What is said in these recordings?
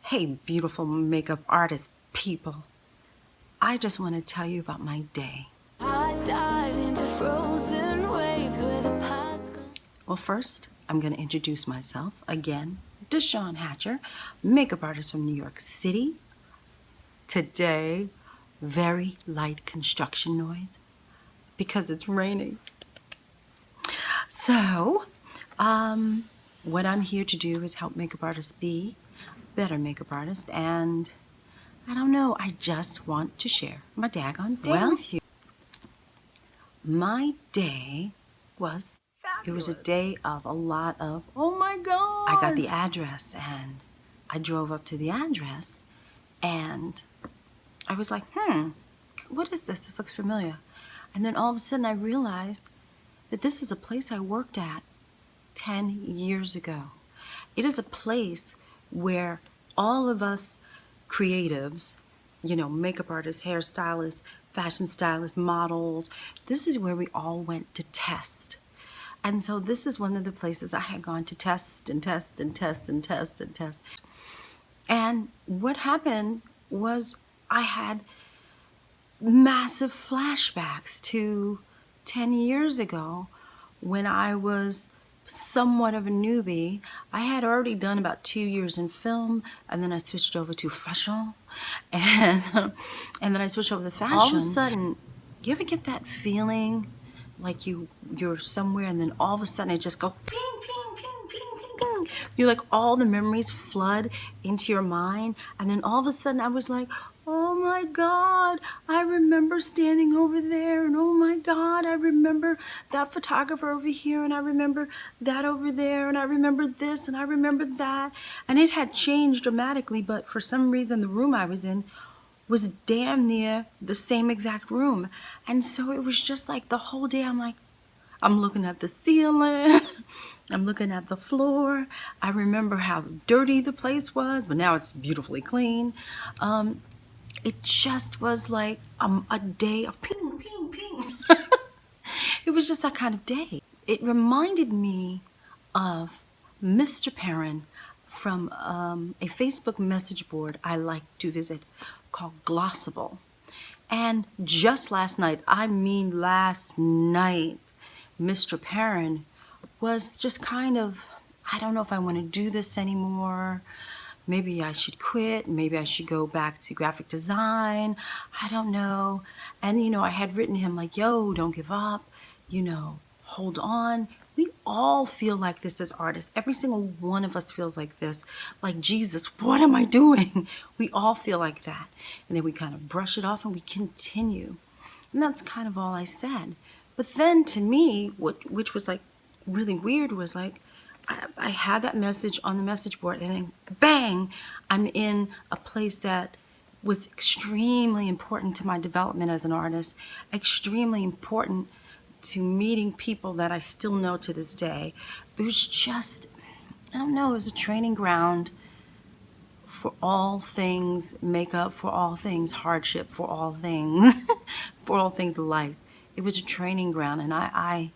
Hey, beautiful makeup artist people. I just want to tell you about my day. I dive into frozen waves where the past gone. Well, first, I'm going to introduce myself again. Deshawn Hatcher, makeup artist from New York City. Today, very light construction noise because it's raining. So, what I'm here to do is help makeup artists be better makeup artists, and I don't know, I just want to share my daggone day with you. My day was fabulous. It was a day of a lot of, oh my God. I got the address and I drove up to the address and I was like, what is this? This looks familiar. And then all of a sudden I realized that this is a place I worked at 10 years ago. It is a place where all of us creatives, you know, makeup artists, hairstylists, fashion stylists, models, this is where we all went to test. And so this is one of the places I had gone to test and test and test and test and test. And what happened was I had massive flashbacks to 10 years ago when I was somewhat of a newbie. I had already done about 2 years in film, and then I switched over to fashion, and then I switched over to fashion. All of a sudden, you ever get that feeling like you're somewhere, and then all of a sudden it just go ping, ping, ping, ping, ping, ping. You're like, all the memories flood into your mind, and then all of a sudden I was like, oh my God, I remember standing over there, and oh my God, I remember that photographer over here, and I remember that over there, and I remember this, and I remember that. And it had changed dramatically, but for some reason the room I was in was damn near the same exact room. And so it was just like the whole day I'm like, I'm looking at the ceiling, I'm looking at the floor. I remember how dirty the place was, but now it's beautifully clean. It just was like a day of ping, ping, ping. It was just that kind of day. It reminded me of Mr. PERRYN from a Facebook message board I like to visit called Glossable. And just last night, I mean last night, Mr. PERRYN was just kind of, I don't know if I want to do this anymore. Maybe I should quit. Maybe I should go back to graphic design. I don't know. And, you know, I had written him like, yo, don't give up. You know, hold on. We all feel like this as artists. Every single one of us feels like this. Like, Jesus, what am I doing? We all feel like that. And then we kind of brush it off and we continue. And that's kind of all I said. But then to me, which was like really weird, was like, I had that message on the message board, and then bang, I'm in a place that was extremely important to my development as an artist, extremely important to meeting people that I still know to this day. It was just, I don't know, it was a training ground for all things makeup, for all things hardship, for all things, for all things life. It was a training ground, and I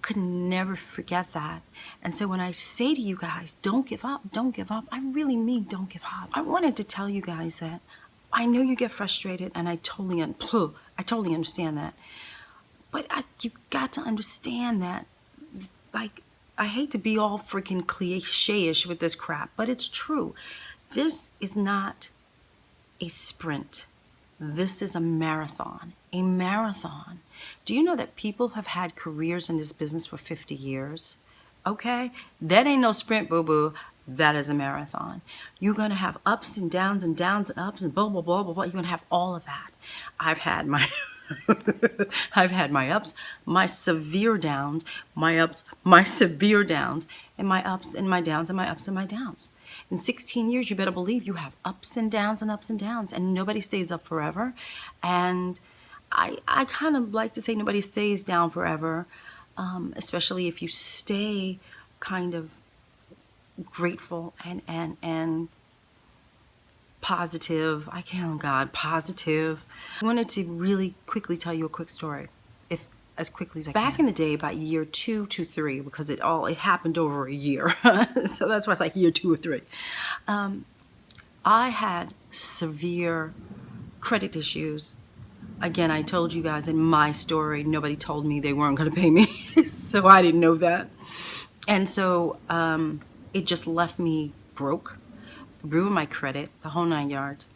could never forget that. And so when I say to you guys, don't give up, I really mean don't give up. I wanted to tell you guys that I know you get frustrated, and I totally understand that. But you got to understand that, like, I hate to be all freaking cliche-ish with this crap, but it's true. This is not a sprint. This is a marathon. A marathon. Do you know that people have had careers in this business for 50 years? Okay? That ain't no sprint, boo-boo. That is a marathon. You're going to have ups and downs and downs and ups and blah, blah, blah, blah, blah. You're going to have all of that. I've had my I've had my ups, my severe downs, my ups, my severe downs, and my ups and my downs and my ups and my downs. In 16 years, you better believe you have ups and downs and ups and downs, and nobody stays up forever. And I kind of like to say nobody stays down forever, especially if you stay kind of grateful and positive. Positive. I wanted to really quickly tell you a quick story, as quickly as I can. Back in the day, about year 2 to 3, because it happened over a year, so that's why it's like year 2 or 3. I had severe credit issues. Again, I told you guys in my story, nobody told me they weren't going to pay me, so I didn't know that. And so it just left me broke, ruined my credit, the whole 9 yards.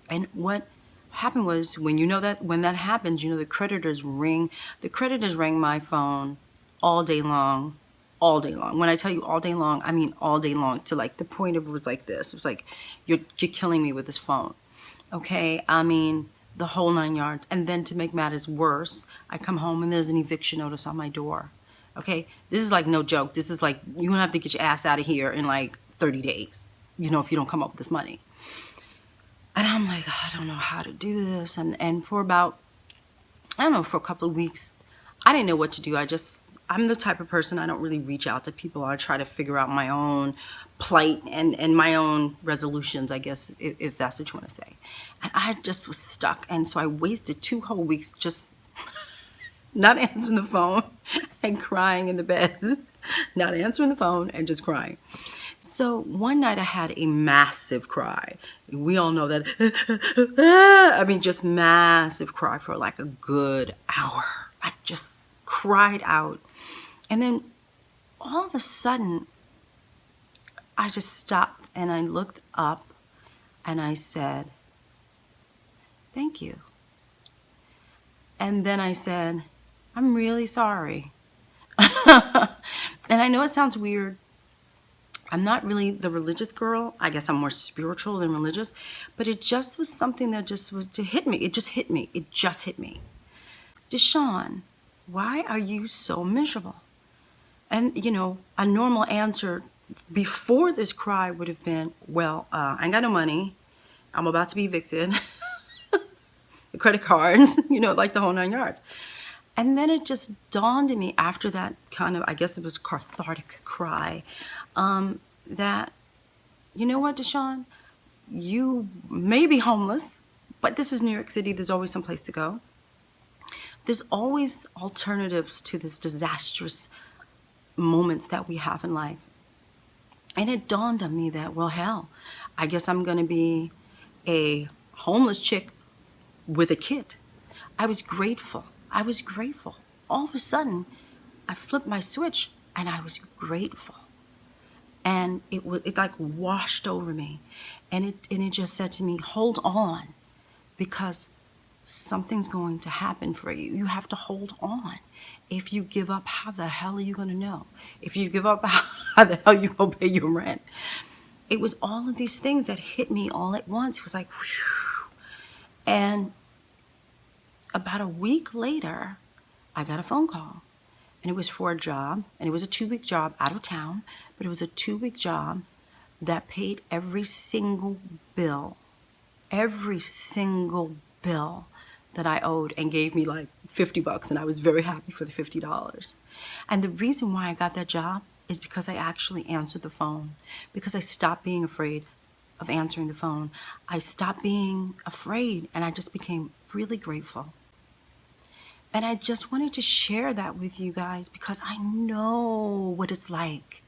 And what happened was, when that happens, the creditors ring. The creditors rang my phone all day long, all day long. When I tell you all day long, I mean all day long, to like the point of it was like this. It was like, you're killing me with this phone. Okay, I mean the whole 9 yards. And then to make matters worse, I come home and there's an eviction notice on my door. Okay, this is like no joke. This is like, you're gonna have to get your ass out of here in like 30 days, if you don't come up with this money. And I'm like, I don't know how to do this. And for about, I don't know, for a couple of weeks, I didn't know what to do. I'm the type of person, I don't really reach out to people. I try to figure out my own plight and my own resolutions, I guess, if that's what you want to say. And I just was stuck. And so I wasted 2 whole weeks just not answering the phone and crying in the bed. Not answering the phone and just crying. So one night I had a massive cry. We all know that. I mean, just massive cry for like a good hour. I just cried out. And then all of a sudden, I just stopped and I looked up and I said, thank you. And then I said, I'm really sorry. And I know it sounds weird. I'm not really the religious girl. I guess I'm more spiritual than religious. But it just was something that just was to hit me. It just hit me. It just hit me. Deshawn, why are you so miserable? And, a normal answer before this cry would have been, well, I ain't got no money. I'm about to be evicted. The credit cards, like the whole 9 yards. And then it just dawned on me after that kind of, I guess it was cathartic cry, that, you know what, Deshawn? You may be homeless, but this is New York City. There's always some place to go. There's always alternatives to this disastrous moments that we have in life. And it dawned on me that, well, hell, I guess I'm going to be a homeless chick with a kid. I was grateful. All of a sudden, I flipped my switch and I was grateful. And it like washed over me. And it just said to me, hold on, because something's going to happen for you. You have to hold on. If you give up, how the hell are you going to know? If you give up, how the hell are you going to pay your rent? It was all of these things that hit me all at once. It was like, whew. And about a week later, I got a phone call. And it was for a job. And it was a 2-week job out of town. But it was a 2-week job that paid every single bill. Every single bill that I owed, and gave me like $50. And I was very happy for the $50. And the reason why I got that job is because I actually answered the phone. Because I stopped being afraid of answering the phone. I stopped being afraid, and I just became really grateful. And I just wanted to share that with you guys because I know what it's like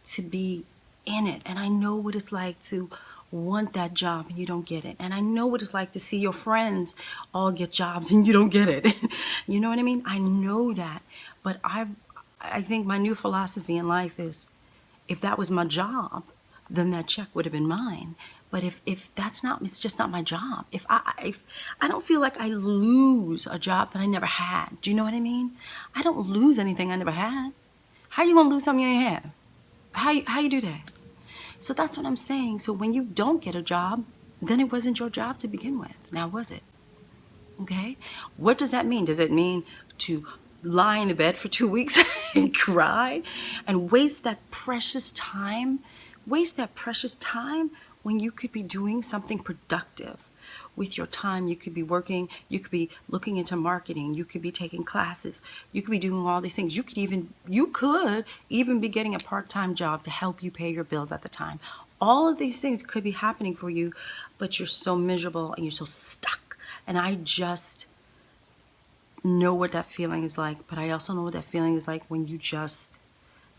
to be in it. And I know what it's like to want that job and you don't get it. And I know what it's like to see your friends all get jobs and you don't get it. You know what I mean? I know that. But I think my new philosophy in life is, if that was my job, then that check would have been mine. But if that's not, it's just not my job. If I don't feel like I lose a job that I never had. Do you know what I mean? I don't lose anything I never had. How you gonna lose something you ain't have? How you do that? So that's what I'm saying. So when you don't get a job, then it wasn't your job to begin with. Now was it? Okay? What does that mean? Does it mean to lie in the bed for 2 weeks and cry and waste that precious time? Waste that precious time when you could be doing something productive with your time. You could be working, you could be looking into marketing, you could be taking classes, you could be doing all these things. You could even be getting a part-time job to help you pay your bills at the time. All of these things could be happening for you, but you're so miserable and you're so stuck. And I just know what that feeling is like, but I also know what that feeling is like when you just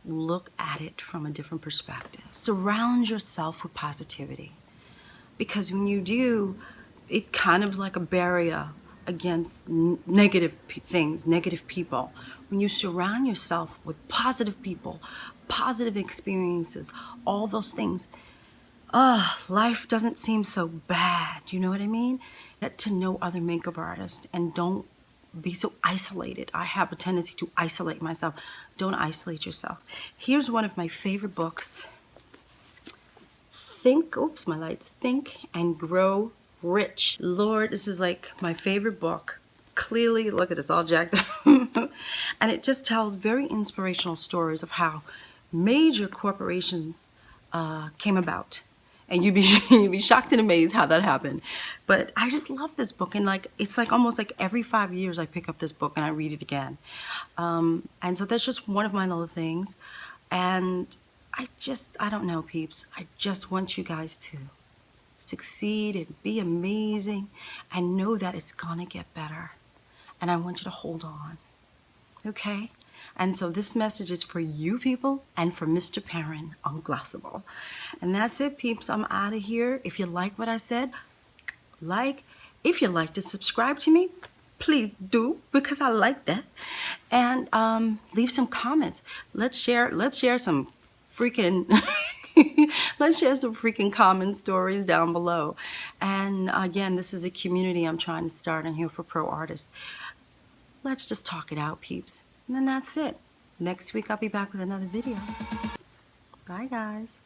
look at it from a different perspective. Surround yourself with positivity. because when you do, it kind of like a barrier against negative things, negative people. When you surround yourself with positive people, positive experiences, all those things, life doesn't seem so bad. You know what I mean? Get to know other makeup artists and don't be so isolated. I have a tendency to isolate myself. Don't isolate yourself. Here's one of my favorite books. Think and Grow Rich. Lord, this is like my favorite book. Clearly, look at this, all jacked up. And it just tells very inspirational stories of how major corporations came about. And you'd be shocked and amazed how that happened. But I just love this book, and like it's like almost like every 5 years I pick up this book and I read it again. And so that's just one of my little things. And I don't know, peeps. I just want you guys to succeed and be amazing and know that it's gonna get better. And I want you to hold on, okay? And so this message is for you people and for Mr. PERRYN on Glossable. And that's it, peeps. I'm out of here. If you like what I said, like. If you'd like to subscribe to me, please do, because I like that. And leave some comments. Let's share some freaking let's share some freaking common stories down below. And again, this is a community I'm trying to start in here for pro artists. Let's just talk it out, peeps. And then that's it. Next week I'll be back with another video. Bye, guys.